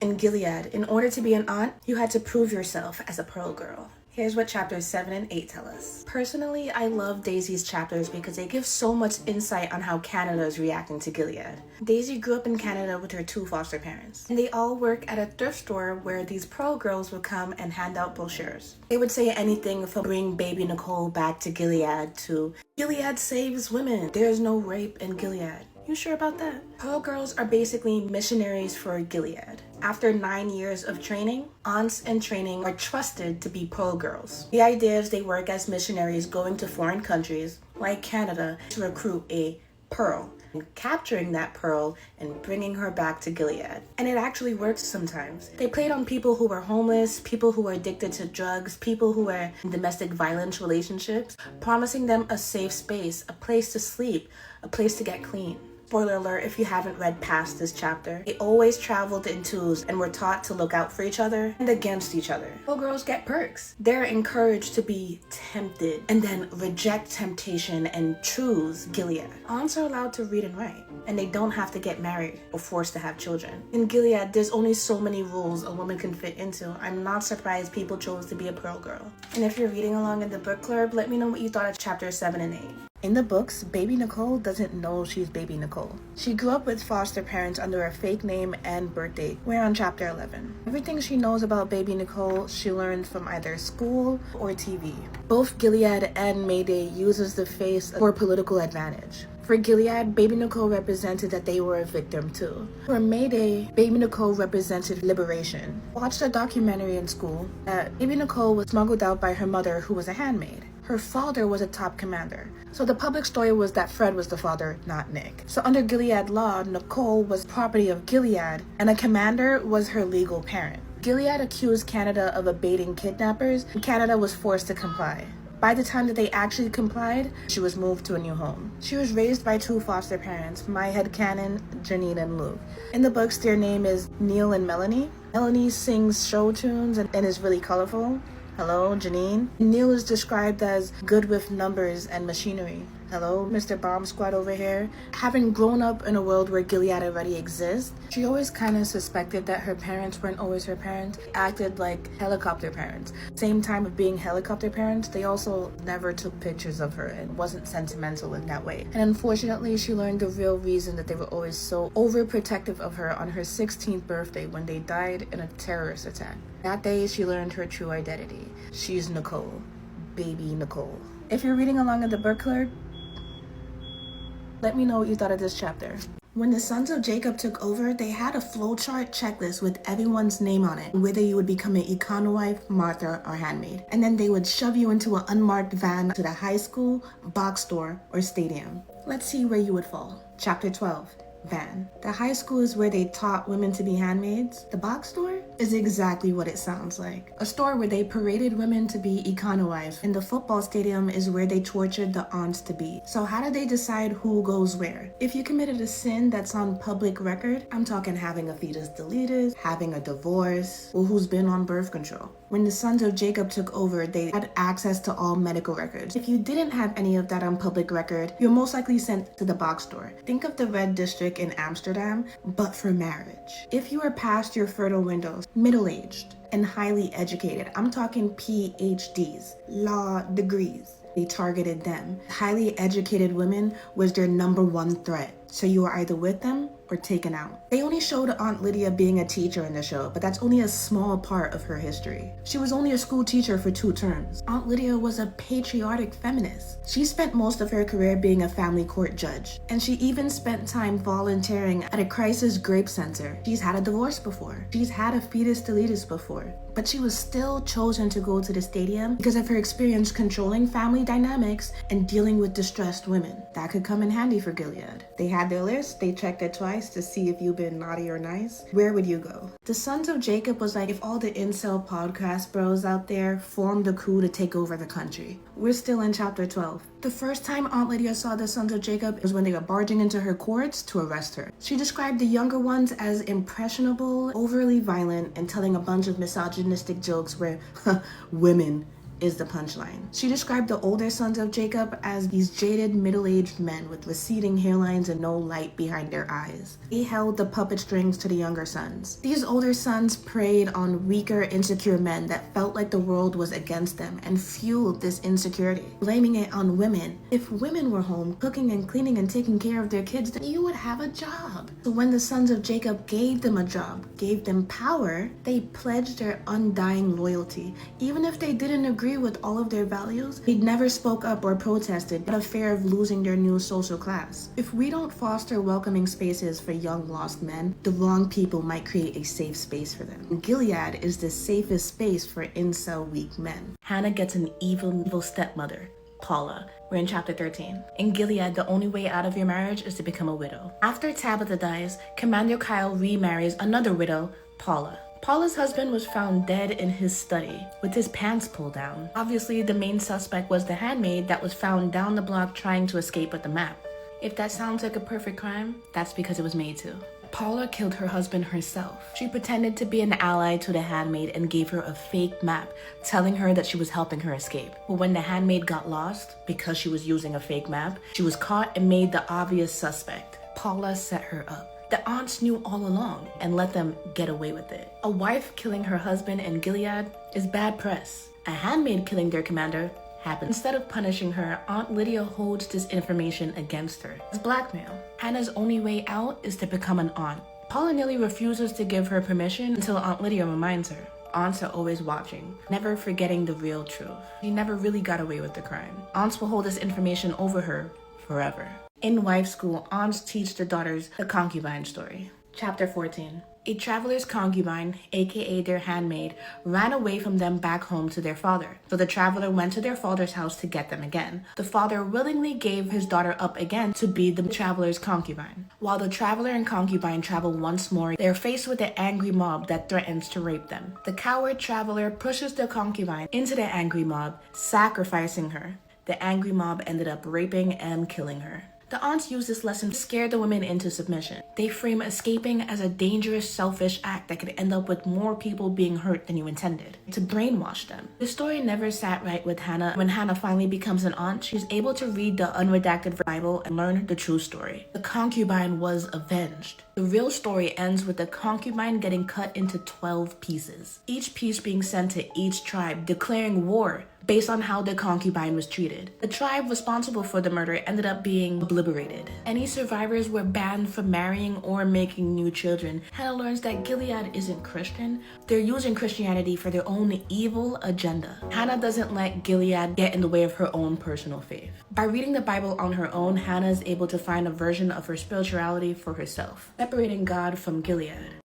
In Gilead, in order to be an aunt, you had to prove yourself as a Pearl girl. Here's what chapters 7 and 8 tell us. Personally, I love Daisy's chapters because they give so much insight on how Canada is reacting to Gilead. Daisy grew up in Canada with her 2 foster parents, and they all work at a thrift store where these Pearl girls would come and hand out brochures. They would say anything from bring baby Nicole back to Gilead to Gilead saves women, there's no rape in Gilead. You sure about that? Pearl girls are basically missionaries for Gilead. After 9 years of training, aunts in training are trusted to be Pearl girls. The idea is they work as missionaries going to foreign countries, like Canada, to recruit a Pearl, and capturing that Pearl and bringing her back to Gilead. And it actually works sometimes. They played on people who were homeless, people who were addicted to drugs, people who were in domestic violence relationships, promising them a safe space, a place to sleep, a place to get clean. Spoiler alert if you haven't read past this chapter. They always traveled in twos and were taught to look out for each other and against each other. Pearl girls get perks. They're encouraged to be tempted and then reject temptation and choose Gilead. Aunts are allowed to read and write, and they don't have to get married or forced to have children. In Gilead, there's only so many rules a woman can fit into. I'm not surprised people chose to be a Pearl girl. And if you're reading along in the book club, let me know what you thought of chapters 7 and 8. In the books, baby Nicole doesn't know she's baby Nicole. She grew up with foster parents under a fake name and birth date. We're on chapter 11. Everything she knows about baby Nicole, she learned from either school or TV. Both Gilead and Mayday uses the face for political advantage. For Gilead, baby Nicole represented that they were a victim too. For Mayday, baby Nicole represented liberation. Watched a documentary in school that baby Nicole was smuggled out by her mother, who was a handmaid. Her father was a top commander. So the public story was that Fred was the father, not Nick. So under Gilead law, Nicole was property of Gilead, and a commander was her legal parent. Gilead accused Canada of abating kidnappers, and Canada was forced to comply. By the time that they actually complied, she was moved to a new home. She was raised by 2 foster parents, my headcanon, Janine and Luke. In the books, their name is Neil and Melanie. Melanie sings show tunes and is really colorful. Hello, Janine. Neil is described as good with numbers and machinery. Hello, Mr. Bomb Squad over here. Having grown up in a world where Gilead already exists, she always kind of suspected that her parents weren't always her parents, acted like helicopter parents. Same time of being helicopter parents, they also never took pictures of her and wasn't sentimental in that way. And unfortunately, she learned the real reason that they were always so overprotective of her on her 16th birthday when they died in a terrorist attack. That day, she learned her true identity. She's Nicole, baby Nicole. If you're reading along in the book club, let me know what you thought of this chapter. When the sons of Jacob took over, they had a flowchart checklist with everyone's name on it, whether you would become an econowife, Martha, or handmaid. And then they would shove you into an unmarked van to the high school, box store, or stadium. Let's see where you would fall. Chapter 12. Van. The high school is where they taught women to be handmaids. The box store is exactly what it sounds like. A store where they paraded women to be econowives, and the football stadium is where they tortured the aunts to be. So how do they decide who goes where? If you committed a sin that's on public record, I'm talking having a fetus deleted, having a divorce, or who's been on birth control. When the sons of Jacob took over, they had access to all medical records. If you didn't have any of that on public record, you're most likely sent to the box store. Think of the Red District in Amsterdam, but for marriage. If you were past your fertile windows, middle-aged, and highly educated, I'm talking PhDs, law degrees, they targeted them. Highly educated women was their number 1 threat. So you were either with them or taken out. They only showed Aunt Lydia being a teacher in the show, but that's only a small part of her history. She was only a school teacher for 2 terms. Aunt Lydia was a patriotic feminist. She spent most of her career being a family court judge, and she even spent time volunteering at a crisis grape center. She's had a divorce before. She's had a fetus deleted before. But she was still chosen to go to the stadium because of her experience controlling family dynamics and dealing with distressed women. That could come in handy for Gilead. They had their list, they checked it twice to see if you've been naughty or nice. Where would you go? The Sons of Jacob was like if all the incel podcast bros out there formed a coup to take over the country. We're still in chapter 12. The first time Aunt Lydia saw the Sons of Jacob was when they were barging into her courts to arrest her. She described the younger ones as impressionable, overly violent, and telling a bunch of misogynistic jokes where women is the punchline. She described the older sons of Jacob as these jaded, middle-aged men with receding hairlines and no light behind their eyes. They held the puppet strings to the younger sons. These older sons preyed on weaker, insecure men that felt like the world was against them and fueled this insecurity, blaming it on women. If women were home cooking and cleaning and taking care of their kids, then you would have a job. So when the sons of Jacob gave them a job, gave them power, they pledged their undying loyalty. Even if they didn't agree with all of their values, they never spoke up or protested out of fear of losing their new social class. If we don't foster welcoming spaces for young lost men, the wrong people might create a safe space for them. Gilead is the safest space for incel weak men. Hannah gets an evil stepmother, Paula. We're in chapter 13. In Gilead, the only way out of your marriage is to become a widow. After Tabitha dies, Commander Kyle remarries another widow, Paula. Paula's husband was found dead in his study with his pants pulled down. Obviously, the main suspect was the handmaid that was found down the block trying to escape with the map. If that sounds like a perfect crime, that's because it was made to. Paula killed her husband herself. She pretended to be an ally to the handmaid and gave her a fake map, telling her that she was helping her escape. But when the handmaid got lost, because she was using a fake map, she was caught and made the obvious suspect. Paula set her up. The aunts knew all along and let them get away with it. A wife killing her husband in Gilead is bad press. A handmaid killing their commander happened. Instead of punishing her, Aunt Lydia holds this information against her. It's blackmail. Hannah's only way out is to become an aunt. Paula nearly refuses to give her permission until Aunt Lydia reminds her. Aunts are always watching, never forgetting the real truth. She never really got away with the crime. Aunts will hold this information over her forever. In wife school, aunts teach their daughters the concubine story. Chapter 14. A traveler's concubine, aka their handmaid, ran away from them back home to their father. So the traveler went to their father's house to get them again. The father willingly gave his daughter up again to be the traveler's concubine. While the traveler and concubine travel once more, they are faced with an angry mob that threatens to rape them. The coward traveler pushes the concubine into the angry mob, sacrificing her. The angry mob ended up raping and killing her. The aunts use this lesson to scare the women into submission. They frame escaping as a dangerous, selfish act that could end up with more people being hurt than you intended, to brainwash them. The story never sat right with Hannah. When Hannah finally becomes an aunt, she's able to read the unredacted Bible and learn the true story. The concubine was avenged. The real story ends with the concubine getting cut into 12 pieces, each piece being sent to each tribe, declaring war based on how the concubine was treated. The tribe responsible for the murder ended up being obliterated. Any survivors were banned from marrying or making new children. Hannah learns that Gilead isn't Christian. They're using Christianity for their own evil agenda. Hannah doesn't let Gilead get in the way of her own personal faith. By reading the Bible on her own, Hannah is able to find a version of her spirituality for herself, separating God from Gilead.